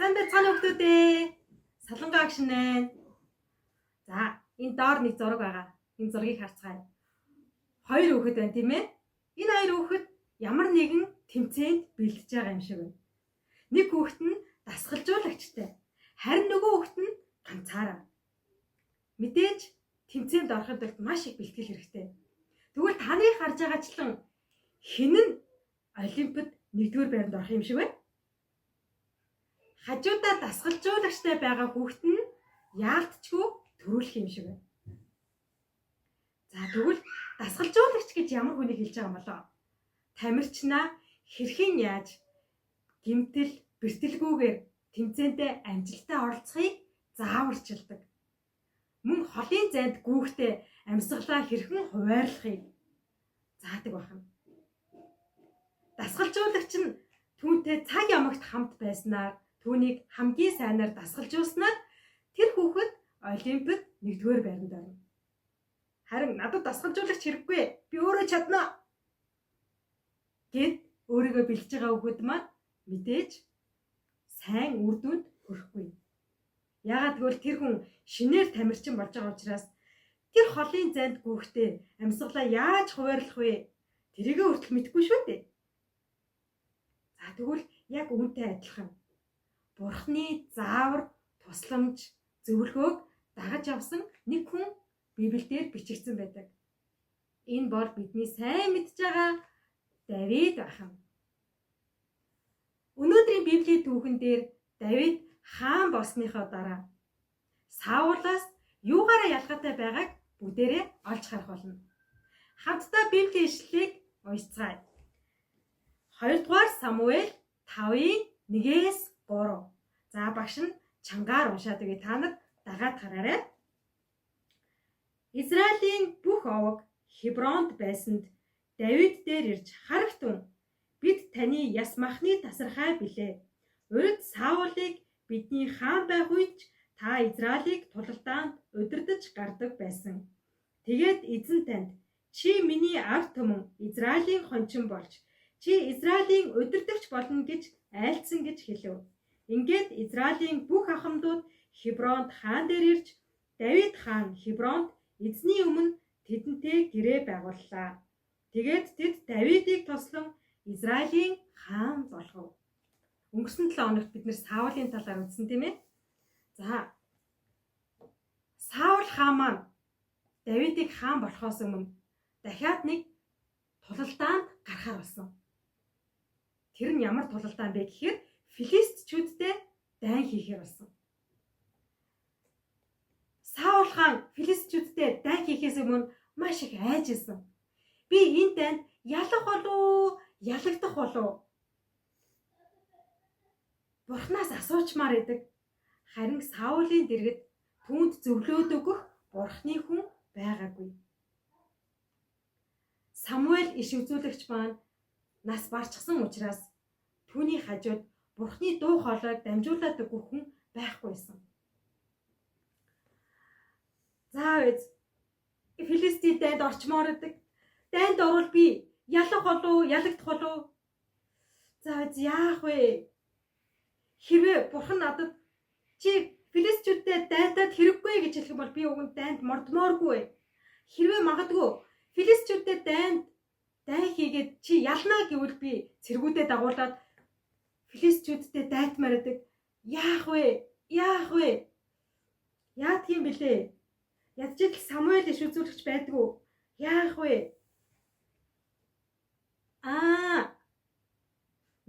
Сайн байцгаана хүмүүс ээ. Солонгоо агшин байна. За, энэ доор нэг зураг байгаа. Энэ зургийг харцгаая. Хоёр хүүхэд байна тийм ээ. Энэ хоёр хүүхэд ямар нэгэн тэмцээнд бэлдэж байгаа юм шиг байна. Нэг хүүхэд нь дасгалжуулагчтай. Харин нөгөө хүүхэд нь ганцаараа. Мэдээж тэмцээнд ороход маш их бэлтгэл хэрэгтэй. Тэгвэл таны харж байгаачлан хэн нь Олимпиад 1-р байранд орох юм шиг байна? Хажуудаа дасгалжуулагчтай байгаа хүүхэд нь яалтчгүй төрүүлэх юм шиг байна. За тэгвэл дасгалжуулагч гэж ямар хүнийг хэлж байгаа юм болоо? Тамирчнаа хэрхэн яаж гэмтэл бэртэлгүйгээр тэмцээндээ амжилттай оролцохыг зааварчилдаг. Мөн холын зайд гүүхтэй амьсгалаа хэрхэн хуваарлахыг заадаг байна. Дасгалжуулагч нь түүнтэй цаг ямагт хамт байснаар түүнийг хамгийн сайнаар дасгалжуулснаар тэр хүүхэд Олимпиад 1-р байранд орно. Харин надад дасгалжуулагч хэрэггүй. Би өөрөө чадна гэд өөрийгөө бэлдэж байгаа хүүхэд маань мэдээж сайн үр дүнд хүрэхгүй. Яагаад гэвэл тэр хүн шинээр тамирчин болж байгаа учраас тэр холын зайд гүүхтэй амьсгалаа яаж хуваарлах вэ? Тэрийгээ хүртэл мэдэхгүй шүү дээ. За тэгвэл яг үүнтэй адилхан. Бурхны заавар, тусламж, зөвлөгөөг дагаж авсан нэг хүн Библиэлд бичигдсэн байдаг. Энэ бол бидний сайн мэдж байгаа Давид ахын. Өнөөдрийн Библийн түүхэн дээр Давид хаан болсныхоо дараа Саулаас юугаараа ялгаатай байгааг бүгдээрээ олж харах болно. Хамтдаа Библийн ишлэлийг уншицгаая. 2-р Самуэль 5:1-3. За багш нь чангаар уншаад өгье. Та нар дагаад хараарай. Израилийн бүх овог Хебронд байсанд Давид дээр ирж харагтун бид таны яс махны тасархай билээ. Урд Саулыг бидний хаан байх үед та Израилийг тулалдаанд удирдах гардаг байсан. Тэгээд эзэн танд чи миний ард түмэн Израилийн хончин болж чи Израилийн удирдагч болно гэж айлцсан гэж хэлв. Ингээд Израилийн бүх ахмадууд Хебронд хаан дээр ирж Давид хаан Хебронд эзний өмнө тэдэнтэй гэрээ байгууллаа. Тэгээд тэд Давидыг тослон Израилийн хаан болгов. Өнгөрсөн 7 хоногт бид нэр Саулын талаар үзсэн тийм ээ. За Саул хаан маань Давидыг хаан болохоос өмнө дахиад нэг тулалдаанд гарахаар болсон. Тэр нь ямар тулалдаан бэ гэхээр филистчүүдтэй дайн хийхээр болсон. Саул хаан филистчүүдтэй дайн хийхээс өмнө маш их айжсэн. Би энэ дайнд ялах болов, ялагдах болов? Бурхнаас асуучмаар идэг. Харин Саулын дэргэд түүнд зөвлөөд өгөх Бурхны хүн байгаагүй. Самуэль иш үзүүлэгч маань нас барчсан учраас түүний хажууд Бурхны дуу хоолойг дамжуулаад өгөх хүн байхгүйсэн. За Филистийн дайнд орчмоор идэг. Дайнд орвол би ялах болов, ялагдах болов? За яах вэ? Хэрвээ Бурхан надад чи филистчүүдтэй дайдаад хэрэггүй гэж хэлэх юм бол би өгөн дайнд мордмооргүй. Хэрвээ магадгүй филистчүүдтэй дайн хийгээд чи ялна гэвэл би цэргүүдээ дагуулад филистчүүдтэй дайтмаар байдаг. Яах вэ? Яах вэ? Яа тийм бэлээ? Ядчил Самуэль иш үзүүлэгч байдгүй. Яах вэ?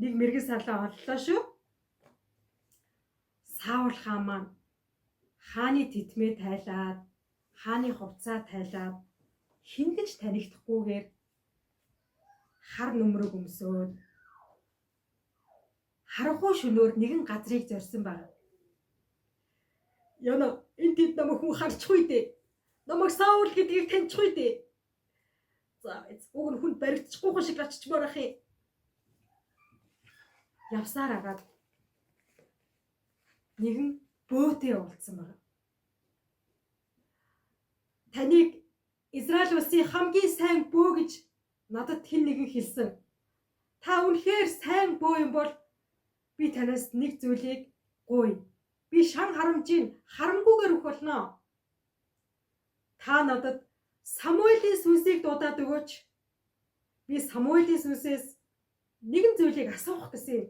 Нэг мэрэгэн сарлаа оллоо шүү. Саул хаан маань хааны титмээ тайлаад, хааны хувцаа тайлаад хингэж танигдахгүйгээр хар нүмрэг өмсөөд харанхуй шөнөөр нэгэн газрыг зорьсон баг. Яна энэ тэд намайг хүн харчихгүй дээ. Намайг Саул гэдгийг таньчихгүй дээ. За уг нь хүн баригдчихгүй шиг очичмоор ах юм. Явсаар агаад нэгэн бөөтэй уулзсан баг. Таныг Израиль улсын хамгийн сайн бөө гэж надад хэн нэгэн хэлсэн. Та үнэхээр сайн бөө юм бол би танаас нэг зүйлийг Гуй. Би шан харамжийн харамгүйгээр өгөх болно. Та надад Самуэлийн сүнсийг дуудаад өгөөч. Би Самуэлийн сүнсээс нэгэн зүйлийг асуух гэсэн юм.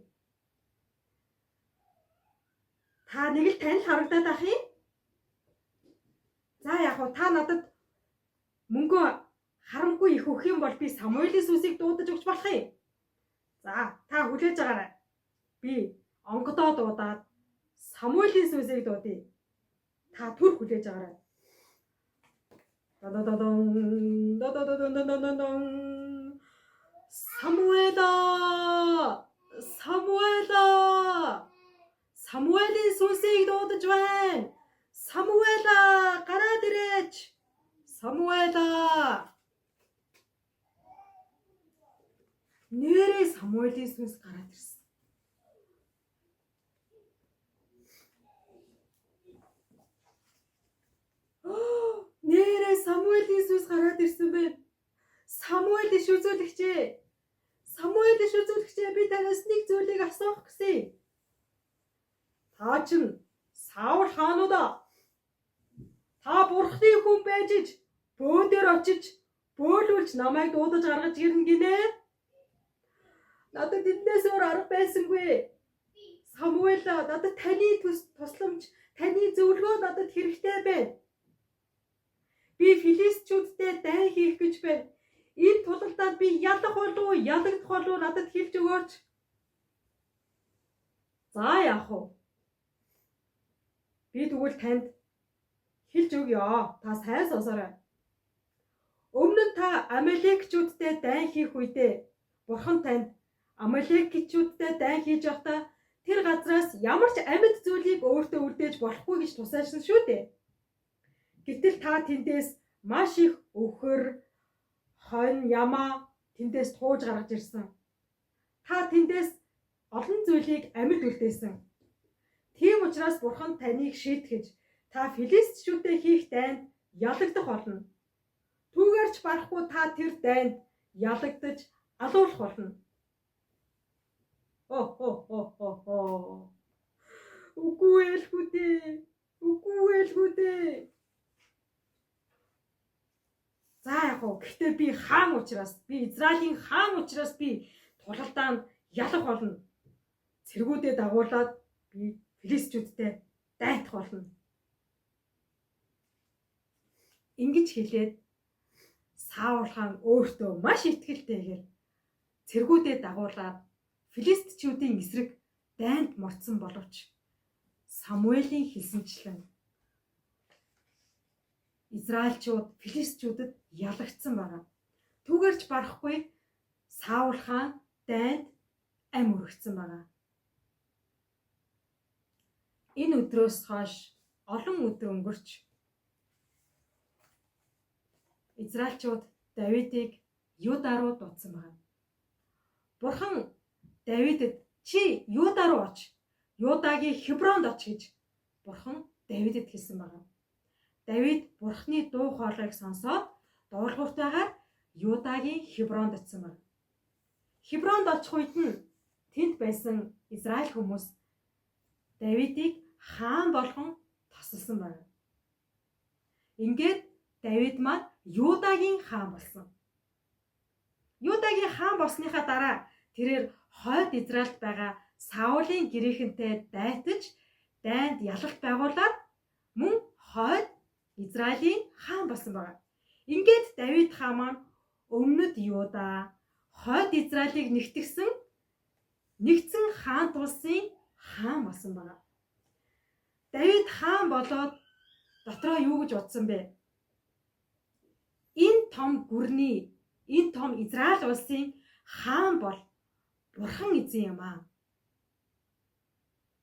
Та нэг л танил харагдаад ах юм. За яг та надад мөнгө харамгүй их өгөх юм бол би Самуэлийн сүнсийг дуудаж өгч болох юм. За та хүлээж агаарай. Би онгодоо дуудаад Самуэлийн сүнсийг дуудъя. Та түр хүлээж агаарай. Самуэл아! Самуэл아! Самуэлийн сүнсийг дуудаж байна. Самуэл아! Гараад ирээч. Самуэла! Нэрээ Самуэлийн сүнс гараад ирсэн. Нэрээ Самуэлийн сүнс гараад ирсэн байна. Самуэлийн шүзүүлэгчээ. Самуэлийн шүзүүлэгчээ, би танаас нэг зүйлийг асуух гэсэн. Та чинь Саул хаан уу да? Та бурхны хүн байж иж бөөн дээр очиж бөөлүүлж намайг дуудаж гаргаж ирнэ гинэ. Надад эднээс өөр арга байсангүй. Самуэла, надад таны тусламж, таны зөвлөгөө надад хэрэгтэй байна. Би филистчүүдтэй дайн хийх гэж байна. Энэ тулалдаад би ялах болов уу, ялагдах болов уу надад хэлж өгөөч. За яах вэ? Би тэгвэл танд хэлж өгье. Та сайн сонсоорой. Өмнө нь та Амалекчүүдтэй дайн хийх үедээ Бурхан танд Амалекчүүдтэй дайн хийж байхдаа тэр газраас ямар ч амьд зүйлийг өөртөө үлдээж болохгүй гэж тусаашсан шүү дээ. Гэтэл та тэндээс маш их өвхөр, хонь, ямаа тэндээс тууж гаргаж ирсэн. Та тэндээс олон зүйлийг амьд үлдээсэн. Тийм учраас Бурхан таныг шийтгэж та филистчүүдтэй хийх дайнд ялагдах болно. Түүгээрч барахгүй та тэр дайнд ялагдаж алуулах болно. Үгүй ээ л дээ. За яг уу, гэхдээ би хаан учраас, би Израилийн хаан учраас би тулалдаанд ялах болно. Цэргүүдээ дагуулад би филистчүүдтэй дайтах болно. Ингэж хэлээд Саул хаан өөртөө маш итгэлтэйгээр цэргүүдээ дагуулад филистчүүдийн эсрэг дайнд мордсон боловч Самуэлийн хэлсэнчлэн Израильчууд филистчүүдэд ялагдсан байна. Түүгээрч барахгүй Саул хаан дайнд ам өргөцсөн байна. Энэ өдрөөс хойш олон өдөр өнгөрч Израильчууд Давидыг Юда руу дуудсан байна. Бурхан Давидэд чи Юда руу оч, Юдагийн Хебронд оч гэж Бурхан Давидэд хэлсэн байна. Давид Бурханы дуу хоолойг сонсоод дуулууртайгаар Юдагийн Хебронд очсон байна. Хебронд очих үед нь тэнд байсан Израиль хүмүүс Давидыг хаан болгон тосолсон байна. Ингээд Давид маань Юдагийн хаан болсон. Юдагийн хаан болсныхаа дараа тэрээр хойд Израильд байгаа Саулын гэрээхэнтэй дайтаж дайнд ялалт байгуулад мөн хойд Израилийн хаан болсон байна. Ингээд Давид хаан маань өмнөд Юда, хойд Израилийг нэгтгсэн хаан тулсын хаан болсон байна. Давид хаан болоод дотроо юу гэж бодсон бэ? Энэ том гүрний, энэ том Израиль улсын хаан бол Бурхан эзэн юм аа.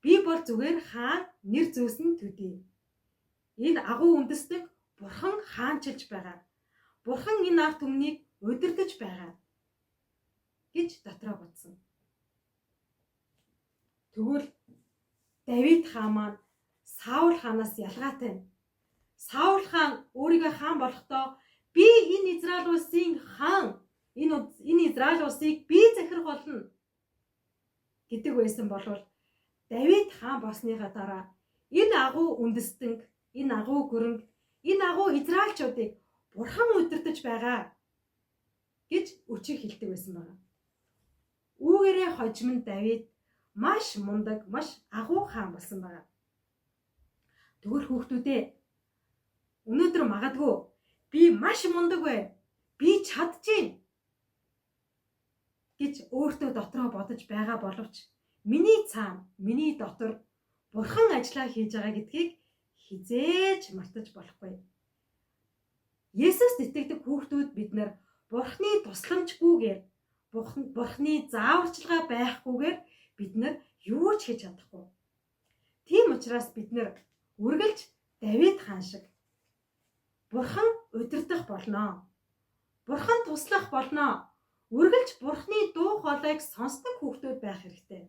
Би бол зүгээр хаан нэр зөөсөн төдий. Энэ агуу үндэстэг Бурхан хаанчилж байгаа. Бурхан энэ ард түмнийг удирдах байгаа гэж дотроо бодсон. Тэгвэл Давид хаан маань Саул хаанаас ялгаатай. Саул хаан өөрийгөө хаан болохдоо би энэ Израиль улсын хаан, энэ Израиль улсыг би захирах болно гэдэг байсан болвол Давид хаан болсныхаа дараа энэ агуу үндэстэнг, энэ агуу гүрэнг, энэ агуу израильчуудыг Бурхан удирдах байгаа гэж өчиг хэлдэг байсан байна. Үүгээрээ хожим нь Давид маш мундаг, маш агуу хаан болсон байна. Тэгвэл хүүхдүүдээ, өнөөдөр магадгүй би маш мундаг бай, би чадчихээн гэж өөртөө дотроо бодож байгаа боловч миний цаана, миний дотор Бурхан ажиллаа хийж байгаа гэдгийг хизээж мартаж болохгүй. Есүст итгэдэг хүүхдүүд бид нар Бурханы тусламжгүйгээр, Бурханы зааварчилгаа байхгүйгээр бид нар юу ч хийж чадахгүй. Тийм учраас бид нар үргэлж Давид хаан шиг Бурхан удирдах болно. Бурхан туслах болно. Үргэлж Бурханы дуу хоолойг сонсдог хүүхдүүд байх хэрэгтэй.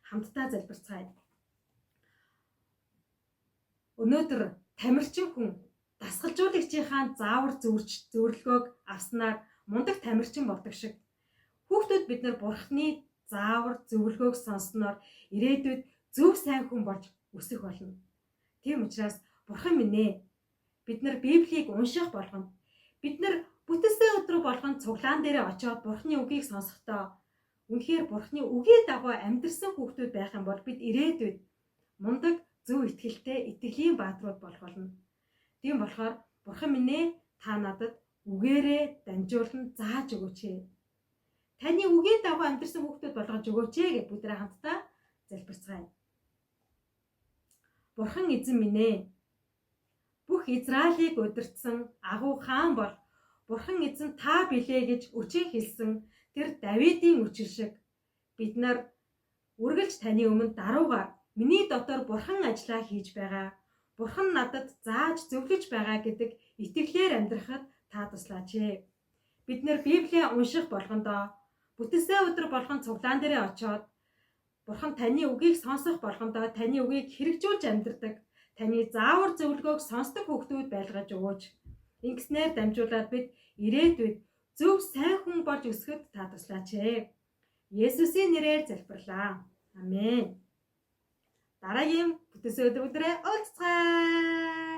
Хамтдаа залбирцгаая. Өнөөдөр тамирчин хүн дасгалжуулагчийнхаа заавар зөвлөгөөг авснаар мундаг тамирчин болдог шиг хүүхдүүд бид нар Бурханы заавар зөвлөгөөг сонсноор ирээдүйд зөв сайн хүн болж өсөх болно. Тийм учраас Бурхан минь ээ, бид нар Библийг унших болгонд, бид нар бүтээсээ өдрө болгонд цуглаан дээрээ очиод Бурханы үгийг сонсохдоо үнэхээр Бурханы үгийн дагуу амьдрсан хүүхдүүд байх юм бол бид ирээдүйд мундаг, зөв итгэлтэй, итгэлийн бааtruуд болох болно. Тийм болохоор Бурхан минь ээ, та надад үгээрээ дамжуулан зааж өгөөч ээ. Таны үгийн дагуу амьдрсан хүүхдүүд болгож өгөөч ээ гэж бүгдээ хамтдаа залбирцгаая. Бурхан эзэн минь ээ, бүх Израилийг удирдсан агуу хаан бол Бурхан эзэн та билээ гэж өчиг хэлсэн тэр Давидын үчир шиг бид нар үргэлж таны өмнө даруугаар миний дотор Бурхан ажиллаа хийж байгаа, Бурхан надад зааж зөвлөж байгаа гэдэг итгэлээр амьдрахад та туслаач ээ. Бид нэр Библийг унших болгондоо бүтээсээ өдөр болгон цуглаан дээрээ очиод Бурхан таны үгийг сонсох болгондоо таны үгийг хэрэгжүүлж амьдрдаг, таны заавар зөвлөгөөг сонсдог хүүхдүүд байлгаж өгөөч. Ингэснээр дамжуулаад бид ирээдүйд зөв сайн хүн болж өсгөхөд та туслаач ээ. Есүсийн нэрээр залбирлаа. Амен. Дараагийн бүтээсээ өдрөөрөө уулзцгаая.